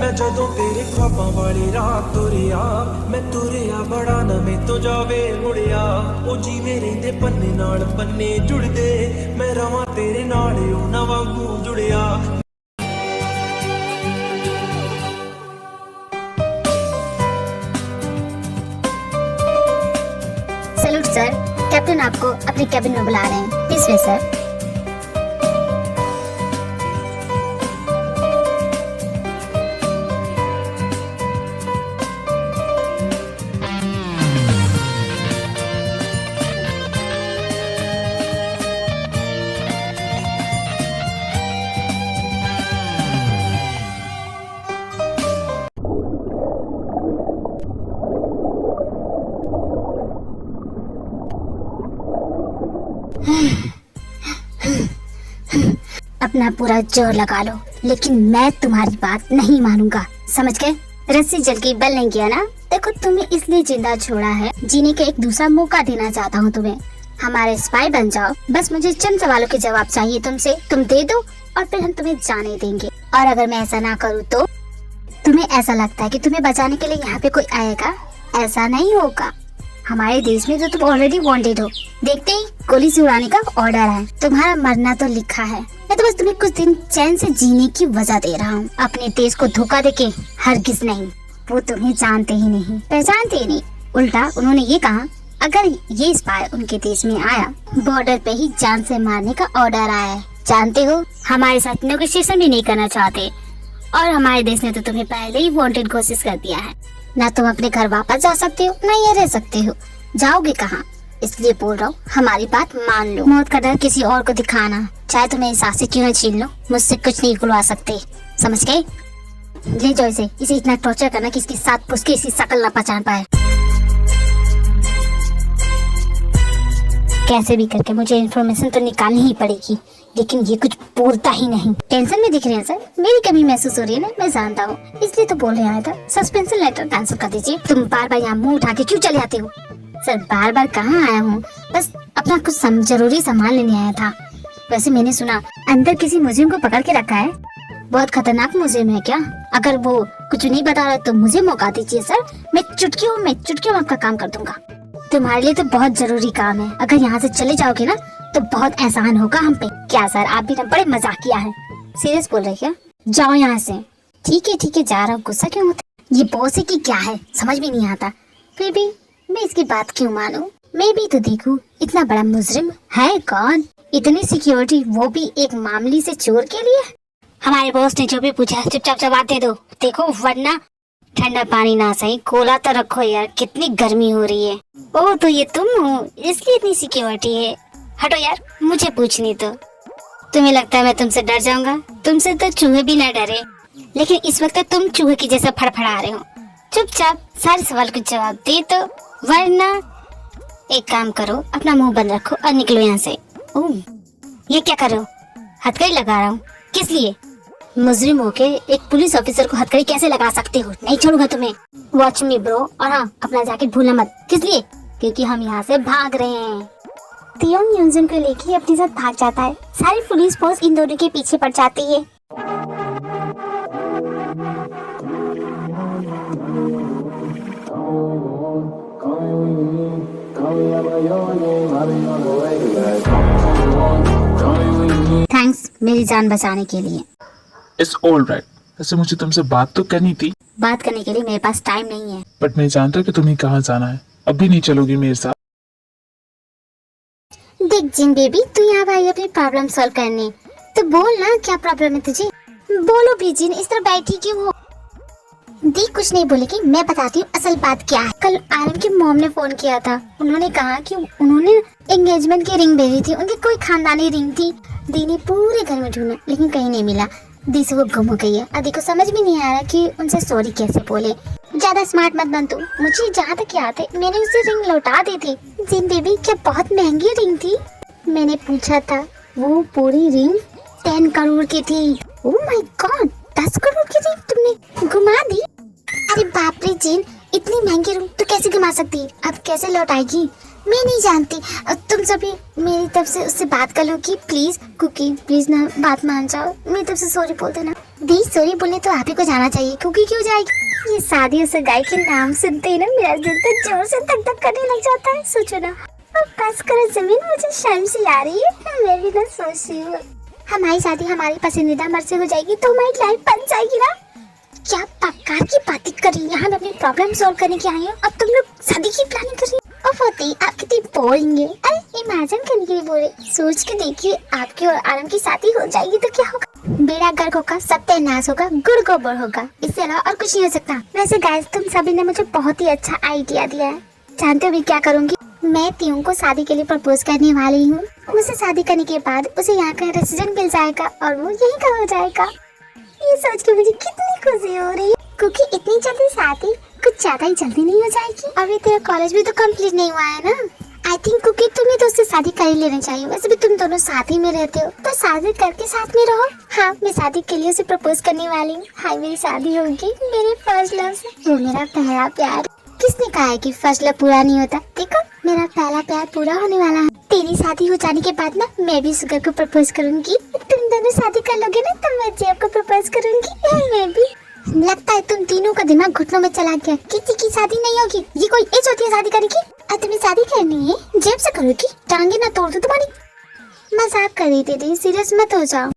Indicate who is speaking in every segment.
Speaker 1: मैं जदों तेरे ख्वाबां वाली रात तुरिया, मैं तुरिया बड़ा नवें तो जावे मुड़िया। ओ जीवे रहिंदे पन्ने नाल पन्ने जुड़दे, मैं रवां तेरे नाल उन्हां वांगू जुड़िया।
Speaker 2: सैल्यूट सर, कैप्टन आपको अपने कैबिन में बुला रहे हैं। Please way sir. अपना पूरा जोर लगा लो, लेकिन मैं तुम्हारी बात नहीं मानूंगा, समझ गए? रस्सी जल की बल नहीं किया ना। देखो, तुम्हें इसलिए जिंदा छोड़ा है, जीने का एक दूसरा मौका देना चाहता हूँ तुम्हें। हमारे स्पाई बन जाओ, बस मुझे चंद सवालों के जवाब चाहिए तुमसे, तुम दे दो और फिर हम तुम्हें जाने देंगे। और अगर मैं ऐसा ना करूँ तो? तुम्हें ऐसा लगता है कि तुम्हें बचाने के लिए यहाँ पे कोई आएगा? ऐसा नहीं होगा। हमारे देश में तो तुम ऑलरेडी वांटेड हो, देखते ही गोली से उड़ाने का ऑर्डर है। तुम्हारा मरना तो लिखा है, मैं तो बस तुम्हें कुछ दिन चैन से जीने की वजह दे रहा हूँ। अपने देश को धोखा देके हरगिज नहीं। वो तुम्हें जानते ही नहीं, पहचानते ही नहीं। उल्टा उन्होंने ये कहा, अगर ये स्पाई उनके देश में आया, बॉर्डर पे ही जान से मारने का ऑर्डर आया है। जानते हो, हमारे साथ नेगोशिएशन भी नहीं करना चाहते, और हमारे देश ने तो तुम्हें पहले ही वांटेड घोषित कर दिया है। ना तुम अपने घर वापस जा सकते हो, ना ये रह सकते हो। जाओगे कहाँ? इसलिए बोल रहा हूँ, हमारी बात मान लो। मौत का डर किसी और को दिखाना, चाहे तुम्हें सांसें क्यों न छीन लो, मुझसे कुछ नहीं खुलवा सकते, समझ गए? ले जाओ इसे इतना टॉर्चर करना कि इसकी साथ पुष्के इसकी शकल न पहचान पाए। कैसे भी करके मुझे इन्फॉर्मेशन तो निकालनी ही पड़ेगी, लेकिन ये कुछ बोलता ही नहीं। टेंशन में दिख रहे हैं सर, मेरी कमी महसूस हो रही है ना, मैं जानता हूँ, इसलिए तो बोलने आया था। सस्पेंशन लेटर कैंसिल कर दीजिए। तुम बार बार यहाँ मुंह उठा के क्यों चले आते हो? सर, बार बार कहाँ आया हूँ, बस अपना कुछ जरूरी सामान लेने आया था। वैसे मैंने सुना अंदर किसी म्यूजियम को पकड़ के रखा है। बहुत खतरनाक म्यूजियम है क्या? अगर वो कुछ नहीं बता रहा तो मुझे मौका दीजिए सर, मैं चुटकियों में आपका काम कर दूंगा। तुम्हारे लिए तो बहुत जरूरी काम है, अगर यहाँ से चले जाओगे ना तो बहुत एहसान होगा हम पे। क्या सर, आप भी ना बड़े मजाकिया है। सीरियस बोल रहे क्या? जाओ यहाँ से। ठीक है जा रहा हूँ। गुस्सा क्यों होता है? ये बॉस है कि क्या है, समझ में नहीं आता। फिर भी मैं इसकी बात क्यों मानूं? मैं भी तो देखूं, इतना बड़ा मुजरिम है कौन? इतनी सिक्योरिटी, वो भी एक मामूली से चोर के लिए। हमारे बॉस ने जो भी पूछा चुपचाप जवाब दे दो। देखो, वरना ठंडा पानी ना सही कोला तो रखो यार, कितनी गर्मी हो रही है। ओह, तो ये तुम हो, इसलिए इतनी सिक्योरिटी है। हटो यार, मुझे पूछनी तो। तुम्हें लगता है मैं तुमसे डर जाऊंगा? तुमसे तो चूहे भी न डरे, लेकिन इस वक्त तुम चूहे की जैसा फड़फड़ा रहे हो। चुपचाप सारे सवाल के जवाब दे दो, वरना एक काम करो, अपना मुंह बंद रखो और निकलो यहाँ से। ओह, ये क्या कर रहे हो? हथकड़ी लगा रहा हूँ। किस लिए? मुजरिम होके एक पुलिस ऑफिसर को हथकड़ी कैसे लगा सकते हो? नहीं छोड़ूंगा तुम्हें। वॉच मी ब्रो, और हाँ, अपना जैकेट भूलना मत। किस लिए? क्योंकि हम यहाँ से भाग रहे हैं। थियोंग यूनजन को लेके अपने साथ भाग जाता है। सारी पुलिस फोर्स इन दोनों के पीछे पड़ जाती है। थैंक्स मेरी जान बचाने के लिए।
Speaker 3: It's all right. वैसे मुझे तुमसे बात तो करनी थी।
Speaker 2: बात करने के लिए मेरे पास टाइम नहीं है।
Speaker 3: बट मैं जानता कि तुम्हें कहाँ जाना है। अभी नहीं चलोगी मेरे साथ?
Speaker 2: देख जिन बेबी, तू यहाँ भाई अपनी प्रॉब्लम सॉल्व करने, तो बोल ना क्या प्रॉब्लम है तुझे? बोलो भी जिन, इस तरह बैठी क्यों हो? देख, कुछ नहीं बोलेगी, मैं बताती हूँ असल बात क्या है। कल आरम की मॉम ने फोन किया था। उन्होंने कहा कि उन्होंने एंगेजमेंट की रिंग भेजी थी, उनकी कोई खानदानी रिंग थी। दी ने पूरे घर में ढूंढा, लेकिन कहीं नहीं मिला। दी से वो गुम हो गई है। अदी को समझ में नहीं आ रहा कि उनसे सॉरी कैसे बोले। ज्यादा स्मार्ट मत बन तू। मुझे जहाँ तक याद है, मैंने उसे रिंग लौटा दी थी। जिन बेबी, क्या बहुत महंगी रिंग थी? मैंने पूछा था, वो पूरी रिंग 10 करोड़ की थी। ओह माय गॉड, 10 करोड़ की रिंग तुमने घुमा दी? अरे बाप रे जिन, इतनी महंगी रिंग तू कैसे घुमा सकती? अब कैसे लौटाएगी? मैं नहीं जानती। तुम सभी मेरी तरफ से उससे बात कर लो कि प्लीज कुकी प्लीज ना बात मान जाओ, मेरी तरफ से सॉरी बोल देना। दी सॉरी बोलने तो आप ही को जाना चाहिए, कुकी क्यों जाएगी? ये शादी से गाय के नाम सुनते ही ना मेरा दिल तो जोर से धक धक करने लग जाता है। सोचो ना, अब बस करो जमीन, मुझे शर्म सी आ रही है। मैं भी ना सोच रही हूँ हमारी शादी हमारी पसंदीदा मर्द से हो जाएगी तो हमारी लाइफ बन जाएगी ना। क्या प्रकार की बातें कर रही है? यहाँ मैं अपनी प्रॉब्लम सॉल्व करने के आई हूँ, अब तुम लोग शादी की प्लानिंग कर रही हो। अब होती आप कितनी बोरिंग है। अरे इमेजिन करने के लिए बोल रहे, सोच के देखिए आपकी और आलम की शादी हो जाएगी तो क्या होगा? बेड़ा गर्क होगा, सत्यानाश होगा, गुड़ गोबर होगा, इससे अलावा और कुछ नहीं हो सकता। वैसे गाइस तुम सभी ने मुझे बहुत ही अच्छा आइडिया दिया है। जानते हो मैं क्या करूँगी? मैं तियों को शादी के लिए प्रपोज करने वाली हूँ। मुझसे शादी करने के बाद उसे यहाँ का रेसिडेंट मिल जाएगा और वो यहीं का हो जाएगा। ये सोच के मुझे कितनी खुशी हो रही है, क्योंकि इतनी जल्दी शादी कुछ ज्यादा ही जल्दी नहीं हो जाएगी। अभी तेरा कॉलेज भी तो कंप्लीट नहीं हुआ है ना। आई थिंक क्योंकि तुम्हें तो उससे शादी कर ही लेना चाहिए। वैसे भी तुम दोनों साथ ही में रहते हो तो शादी करके साथ में रहो। हाँ मैं शादी के लिए उसे प्रपोज करने वाली हूँ। हाय मेरी शादी होगी मेरे फर्स्ट लव से। वो मेरा पहला प्यार। किसने कहा है कि फर्स्ट लव पूरा नहीं होता? देखो मेरा पहला प्यार पूरा होने वाला है। तेरी शादी हो जाने के बाद ना मैं भी सुगर को प्रपोज करूंगी। तुम दोनों शादी कर लोगे ना तो मैं जेब को प्रपोज करूंगी। मैं भी। लगता है तुम तीनों का दिमाग घुटनों में चला गया। किसी की शादी नहीं होगी, ये कोई एज होती है शादी करने की? अब तुम्हें शादी करनी है जेब से करोगी? टांगे ना तोड़ दो तुम्हारी। मजाक कर रही थी, सीरियस मत हो जाओ।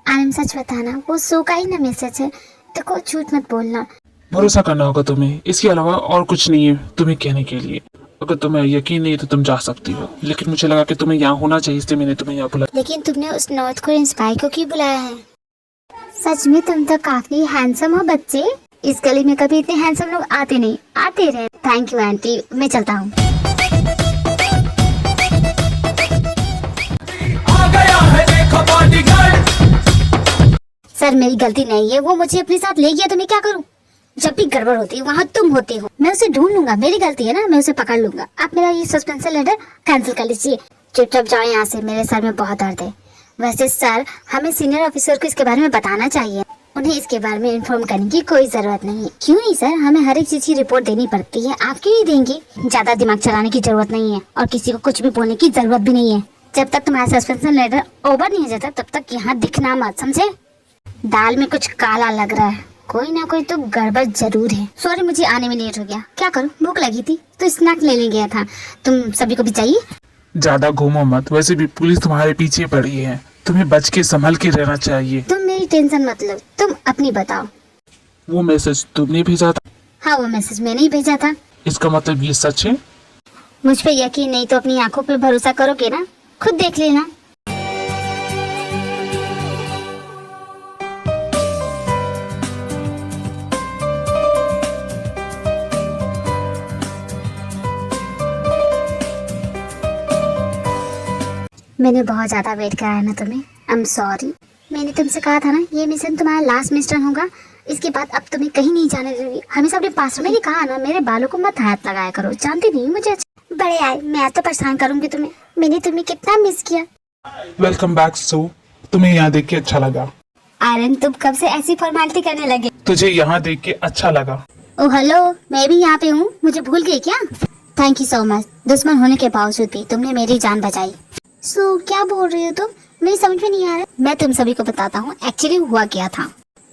Speaker 2: आलम सच बताना, वो सो का ही ना मैसेज है। देखो झूठ मत बोलना।
Speaker 3: भरोसा करना होगा तुम्हें, इसके अलावा और कुछ नहीं है तुम्हें कहने के लिए। अगर तुम्हें यकीन नहीं है तो तुम जा सकती हो, लेकिन मुझे लगा कि तुम्हें यहाँ होना चाहिए इसलिए मैंने तुम्हें यहाँ बुलाया।
Speaker 2: लेकिन तुमने उस नॉर्थ कोरियन स्पाई को क्यों बुलाया है? सच में तुम तो काफी हैंडसम हो बच्चे। इस गली में कभी इतने हैंडसम लोग आते नहीं, आते रहे। थैंक यू आंटी, मैं चलता हूँ। सर मेरी गलती नहीं है, वो मुझे अपने साथ ले गया तो मैं क्या करूँ? जब भी गड़बड़ होती है वहाँ तुम होते हो। मैं उसे ढूंढ लूंगा, मेरी गलती है ना, मैं उसे पकड़ लूंगा। आप मेरा ये सस्पेंशन लेटर कैंसिल कर लीजिए। चुपचाप जाओ यहाँ से, मेरे सर में बहुत दर्द है। वैसे सर हमें सीनियर ऑफिसर को इसके बारे में बताना चाहिए, उन्हें इसके बारे में इन्फॉर्म करने की कोई जरूरत नहीं है। क्यों नहीं सर, हमें हर एक चीज की रिपोर्ट देनी पड़ती है। आप क्यों नहीं देंगे? ज्यादा दिमाग चलाने की जरूरत नहीं है और किसी को कुछ भी बोलने की जरूरत भी नहीं है। जब तक तुम्हारा सस्पेंशन लेटर ओवर नहीं हो जाता तब तक यहाँ दिखना मत, समझे? दाल में कुछ काला लग रहा है, कोई ना कोई तो गड़बड़ जरूर है। सॉरी मुझे आने में लेट हो गया, क्या करूं, भूख लगी थी तो स्नैक लेने गया था। तुम सभी को भी चाहिए?
Speaker 3: ज्यादा घूमो मत, वैसे भी पुलिस तुम्हारे पीछे पड़ी है, तुम्हें बच के संभल के रहना चाहिए।
Speaker 2: तुम मेरी टेंशन मत लो, तुम अपनी बताओ।
Speaker 3: वो मैसेज तुमने भेजा था?
Speaker 2: हाँ वो मैसेज मैंने ही भेजा था।
Speaker 3: इसका मतलब ये सच है?
Speaker 2: मुझ पे यकीन नहीं तो अपनी आंखों पे भरोसा करोगे ना, खुद देख लेना। मैंने बहुत ज्यादा वेट कराया ना तुम्हें, आई एम सॉरी। मैंने तुमसे कहा था ना ये मिशन तुम्हारा लास्ट मिशन होगा, इसके बाद अब तुम्हें कहीं नहीं जाने दूंगी। हमेशा अपने पास। मैंने कहा ना मेरे बालों को मत हाथ लगाया करो, जानती नहीं मुझे बड़े आए। मैं आज तो परेशान करूंगी तुम्हें। मैंने तुम्हें कितना मिस किया।
Speaker 3: वेलकम बैक सो, तुम्हें यहाँ देख के अच्छा लगा?
Speaker 2: आर्यन तुम कब से ऐसी फॉर्मेलिटी करने लगे?
Speaker 3: तुझे यहाँ देख के अच्छा लगा?
Speaker 2: ओ हेलो, मैं भी यहाँ पे हूँ, मुझे भूल गई क्या? Thank you so much. दुश्मन होने के बावजूद भी तुमने मेरी जान बचाई। सो क्या बोल रही हो तुम? मेरी समझ में नहीं आ रहा। मैं तुम सभी को बताता हूँ एक्चुअली हुआ क्या था।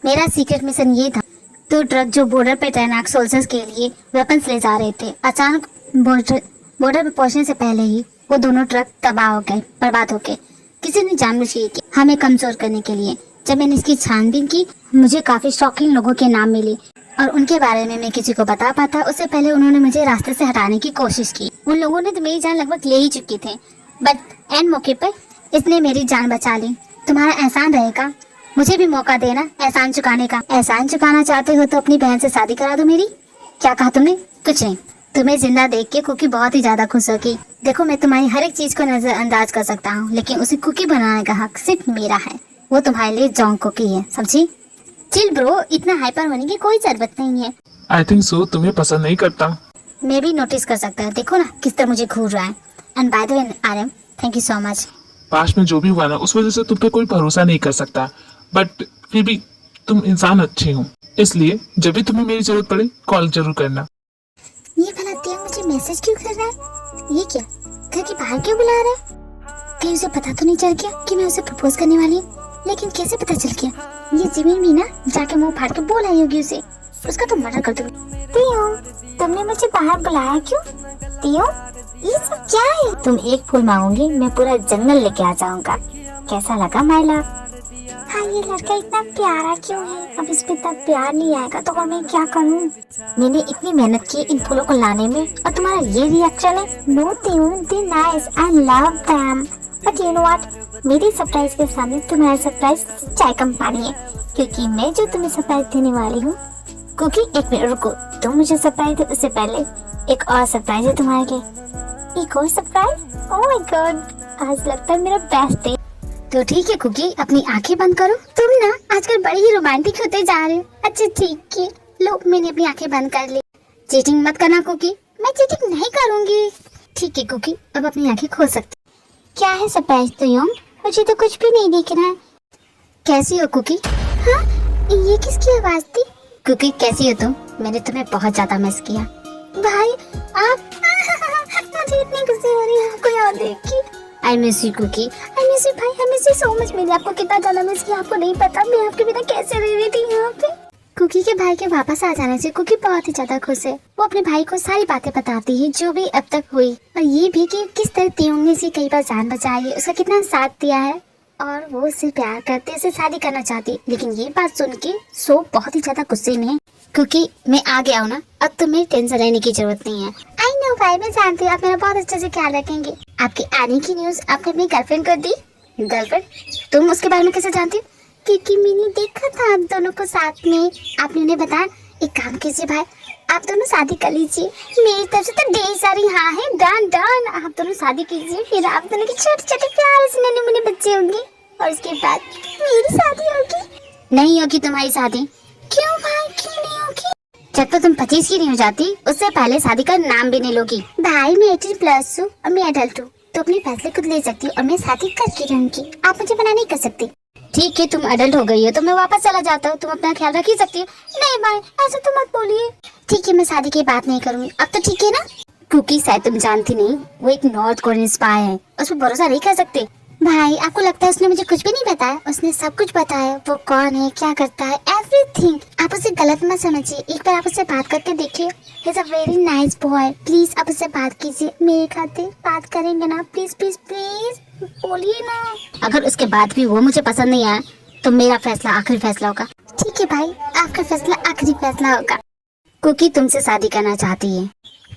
Speaker 2: मेरा सीक्रेट मिशन ये था, तो ट्रक जो बॉर्डर पे तैनात सोल्जर्स के लिए वेपन्स ले जा रहे थे, अचानक बॉर्डर पे पहुंचने से पहले ही वो दोनों ट्रक तबाह हो गए, बर्बाद हो गए। किसी ने जानबूझ के किया हमें कमजोर करने के लिए। जब मैंने इसकी छानबीन की मुझे काफी शौकीन लोगों के नाम मिले और उनके बारे में मैं किसी को बता पाता उससे पहले उन्होंने मुझे रास्ते से हटाने की कोशिश की। उन लोगों ने तो मेरी जान लगभग ले ही चुकी थे, बट एंड मौके पर इसने मेरी जान बचा ली। तुम्हारा एहसान रहेगा, मुझे भी मौका देना एहसान चुकाने का। एहसान चुकाना चाहते हो तो अपनी बहन से शादी करा दो मेरी। क्या कहा तुमने? कुछ नहीं। तुम्हें जिंदा देख के कुकी बहुत ही ज्यादा खुश होगी। देखो मैं तुम्हारी हर एक चीज को नजरअंदाज कर सकता हूँ, लेकिन उसे कुकी बनाने का हक सिर्फ मेरा है। वो तुम्हारे लिए जोंग कुकी है, समझी? चिल ब्रो, इतना हाइपर होने की कोई जरूरत नहीं है।
Speaker 3: आई थिंक सो तुम्हें पसंद नहीं करता।
Speaker 2: मैं भी नोटिस कर सकता है, देखो ना किस तरह मुझे घूर रहा है। And by the way Aryan, thank you so much.
Speaker 3: पास में जो भी हुआ ना उस वजह से तुम पे कोई भरोसा नहीं कर सकता, बट फिर भी तुम इंसान अच्छे हो, इसलिए जब भी तुम्हें मेरी जरूरत पड़े कॉल जरूर करना।
Speaker 2: ये भला मुझे मुझे मैसेज क्यों कर रहा है? ये क्या, घर के बाहर क्यों बुला रहा है? कहीं उसे पता तो नहीं चल गया कि मैं उसे प्रपोज करने वाली हूँ? लेकिन कैसे पता चल गया? ये जिमीन भी ना जाके मुंह फाड़ के बोल आई होगी उसे, उसका तो मर्डर कर दूंगी। तियो, तुमने मुझे बाहर बुलाया क्यों? तियो, ये सब क्या है? तुम एक फूल मांगोगी, मैं पूरा जंगल लेके आ जाऊंगा। कैसा लगा माय लव? हाँ, ये लड़का इतना प्यारा क्यों है? अब इसमें इतना प्यार नहीं आएगा तो मैं क्या करूँ? मैंने इतनी मेहनत की इन फूलों को लाने में और तुम्हारा ये रिएक्शन है? No Theo, they nice, I love them. But you know what, मेरी सरप्राइज के सामने तुम्हारा सरप्राइज चाय कम पानी है, क्योंकि मैं जो तुम्हें सरप्राइज देने वाली हूँ। क्योंकि एक मिनट रुको, तुम मुझे सरप्राइज दो उससे पहले एक और सरप्राइज है तुम्हारे लिए। एक और सरप्राइज? ओह माय गॉड, आज लगता है मेरा बेस्ट डे। तो ठीक है कुकी, अपनी आंखें बंद करो। तुम ना आजकल बड़ी ही रोमांटिक होते जा रहे हो। अच्छा ठीक है, लो मैंने अपनी आंखें बंद कर ली। चीटिंग मत करना कुकी। मैं चीटिंग नहीं करूंगी। ठीक है कुकी, अब अपनी आंखें खोल सकती। क्या है सरप्राइज तुम? मुझे तो कुछ भी नहीं दिख रहा है। कैसी हो कुकी? हाँ, ये किसकी आवाज थी? कुकी कैसी हो तुम? मैंने तुम्हें बहुत ज्यादा मिस किया। भाई आप मुझे इतनी खुशी हो रही है आपको यहाँ देख के। I miss you Cookie, I miss you भाई, I miss you so much. मैंने आपको कितना ज्यादा मिस किया आपको नहीं पता। मैं आपके बिना कैसे रह रही थी यहाँ पे। कुकी के भाई के वापस आ जाने से कुकी बहुत ही ज्यादा खुश है। वो अपने भाई को सारी बातें बताती है जो भी अब तक हुई, और ये भी कि किस तरह तियोंग ने इसे कई बार जान बचाई है, उसका कितना साथ दिया है और वो उससे प्यार करते, उसे शादी करना चाहती। लेकिन ये बात सुन के सो बहुत ही ज्यादा गुस्से में है, क्योंकि मैं आ गया हूँ ना, अब तुम्हें टेंशन लेने की जरूरत नहीं है। आई नो भाई, मैं जानती हूँ आप मेरा बहुत अच्छे से ख्याल रखेंगे। आपके आने की न्यूज आपने अपनी गर्लफ्रेंड को दी। गर्लफ्रेंड? तुम उसके बारे में कैसे जानती हो? क्योंकि मैंने देखा था आप दोनों को साथ में। आपने उन्हें बताया। एक काम कीजिए भाई, आप दोनों शादी कर लीजिए। मेरी तरफ से तो ढेर सारी हाँ है। डन डन, आप दोनों शादी कीजिए, फिर आप दोनों के छोटे छोटे प्यारे से नन्हे मुन्ने बच्चे होंगे, और उसके बाद मेरी शादी होगी। नहीं होगी तुम्हारी शादी। क्यों भाई, क्यों नहीं होगी? जब तक तुम 25 की नहीं हो जाती उससे पहले शादी का नाम भी नहीं लोगी। भाई मैं 18+ हूँ और मैं एडल्ट हूँ, तो अपने फैसले खुद ले सकती हूँ और मैं शादी करके रहूंगी। आप मुझे मना नहीं कर सकती। ठीक है, तुम अडल्ट हो गई हो तो मैं वापस चला जाता हूँ, तुम अपना ख्याल रख ही सकती हो। नहीं भाई, ऐसा तो मत बोलिए। ठीक है, मैं शादी की बात नहीं करूंगी अब तो, ठीक है ना? क्योंकि शायद तुम जानती नहीं, वो एक नॉर्थ कोरियन स्पाई है, उस पर भरोसा नहीं कर सकते। भाई आपको लगता है उसने मुझे कुछ भी नहीं बताया? उसने सब कुछ बताया। वो कौन है, क्या करता है, एवरीथिंग। आप उसे गलत मत समझिए, एक बार आप उससे बात करके देखिए। He is a very nice boy. Please आप उससे बात कीजिए, मेरे खातिर बात करेंगे ना? प्लीज प्लीज प्लीज बोलिए ना। अगर उसके बाद भी वो मुझे पसंद नहीं आया तो मेरा फैसला आखिरी फैसला होगा। ठीक है भाई, आपका फैसला आखिरी फैसला होगा। कुकी तुमसे शादी करना चाहती है।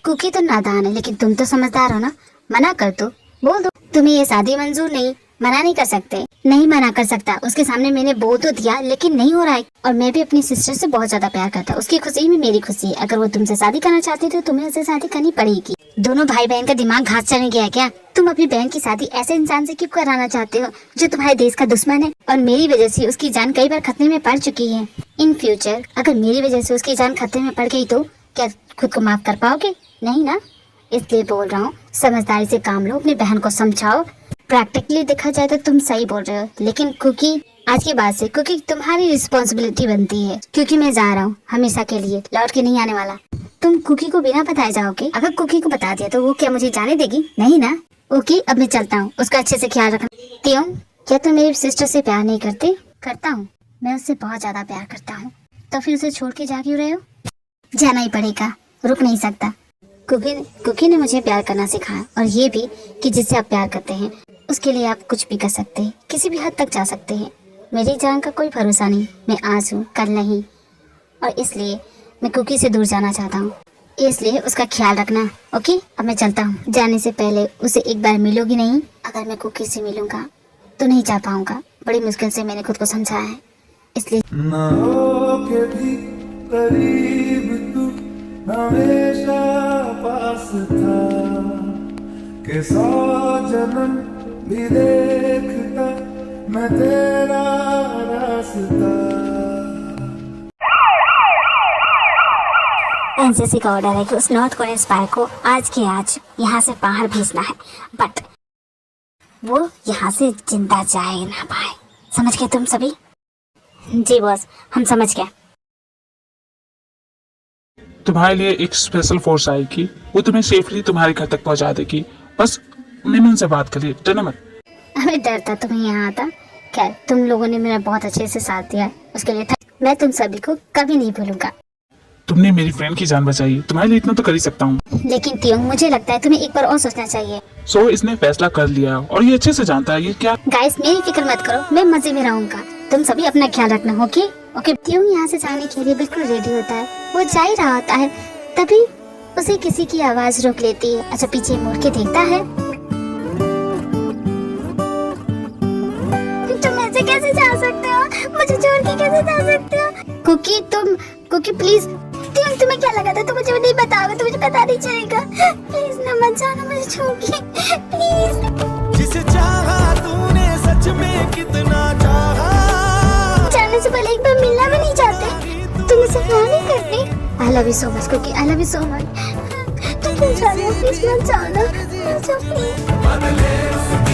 Speaker 2: कुकी तो नादान है, लेकिन तुम तो समझदार हो ना, मना कर दो, बोल दो तुम्हें ये शादी मंजूर नहीं। मना नहीं कर सकते। नहीं मना कर सकता, उसके सामने मैंने बोल तो दिया, लेकिन नहीं हो रहा है। और मैं भी अपनी सिस्टर से बहुत ज्यादा प्यार करता हूँ, उसकी खुशी में मेरी खुशी है। अगर वो तुमसे शादी करना चाहती तो तुम्हें उससे शादी करनी पड़ेगी। दोनों भाई बहन का दिमाग घास चढ़ने गया क्या? तुम अपनी बहन की शादी ऐसे इंसान से क्यों कराना चाहते हो जो तुम्हारे देश का दुश्मन है, और मेरी वजह से उसकी जान कई बार खतरे में पड़ चुकी है। इन फ्यूचर अगर मेरी वजह से उसकी जान खतरे में पड़ गई तो क्या खुद को माफ कर पाओगे? नहीं ना, इसलिए बोल रहा हूँ समझदारी से काम लो, अपनी बहन को समझाओ। प्रैक्टिकली देखा जाए तो तुम सही बोल रहे हो, लेकिन कुकी आज के बाद से कुकी तुम्हारी रिस्पॉन्सिबिलिटी बनती है, क्योंकि मैं जा रहा हूँ हमेशा के लिए, लौट के नहीं आने वाला। तुम कुकी को बिना बताए जाओगे? अगर कुकी को बता दिया तो वो क्या मुझे जाने देगी? नहीं ना। ओके, अब मैं चलता हूँ, उसका अच्छे से ख्याल रखना। तियों, क्या तुम मेरी सिस्टर से प्यार नहीं करते? करता हूँ, मैं उससे बहुत ज्यादा प्यार करता हूँ। तो फिर उसे छोड़ के जा क्यों रहे हो? जाना ही पड़ेगा, रुक नहीं सकता। कुकी ने मुझे प्यार करना सिखाया, और ये भी कि जिससे आप प्यार करते हैं उसके लिए आप कुछ भी कर सकते हैं, किसी भी हद तक जा सकते हैं। मेरी जान का कोई भरोसा नहीं, मैं आज हूँ कल नहीं, और इसलिए मैं कुकी से दूर जाना चाहता हूँ। इसलिए उसका ख्याल रखना। ओके, अब मैं चलता हूँ। जाने से पहले उसे एक बार मिलोगी नहीं? अगर मैं कुकी से मिलूंगा तो नहीं जा पाऊंगा। बड़ी मुश्किल से मैंने खुद को समझाया है, इसलिए
Speaker 1: ना हो के भी करीब तू हमेशा पास था, के 100 जन्म भी देखता मैं तेरा रास्ता।
Speaker 2: एनसीसी का ऑर्डर है कि उस नॉर्थ कोरियन स्पाई को आज के आज यहाँ से बाहर भेजना है, बट वो यहाँ से जिंदा जाए ना पाए। समझ गए तुम सभी? जी बॉस, हम समझ गए।
Speaker 3: तुम्हारे लिए एक स्पेशल फोर्स आएगी, वो तुम्हें सेफली तुम्हारे घर तक पहुंचा देगी। बस मैंने उनसे बात करी, डरना मत।
Speaker 2: हमें डर था तुम्हें यहाँ आता। खैर, तुम लोगों ने मेरा बहुत अच्छे से साथ दिया है, उसके लिए मैं तुम सभी को कभी नहीं भूलूंगा।
Speaker 3: तुमने मेरी फ्रेंड की जान बचाई, तुम्हारे लिए इतना तो कर ही सकता हूँ।
Speaker 2: लेकिन तियोंग, मुझे लगता है तुम्हें एक बार और सोचना चाहिए।
Speaker 3: सो इसने फैसला कर लिया और ये अच्छे से जानता है ये क्या।
Speaker 2: गाइस, मेरी फिक्र मत करो, मैं मजे में रहूंगा। तुम सभी अपना ख्याल रखना, ओके? ओके। तियोंग यहाँ से जाने के लिए बिल्कुल रेडी होता है। वो जा ही रहा होता है, तभी उसे किसी की आवाज रोक लेती है। अच्छा, पीछे मुड़ के देखता है। तुम ऐसे कैसे जा सकते हो? मुझे छोड़ के कैसे जा सकते हो? Cookie please. तुम्हें क्या लगा था? तुम मुझे नहीं बताओगे तो मुझे पता नहीं चलेगा। प्लीज ना, मत जाना मुझे छोड़ के, प्लीज।
Speaker 1: जिसे चाहा तूने सच में कितना चाहा,
Speaker 2: जाने से पहले एक बार मिलना भी नहीं चाहते? तुम इसे प्यार नहीं करते? I love you so much Cookie, I love you so much. तुम क्यों जा रहे हो? प्लीज मत जाना, मत जाओ प्लीज।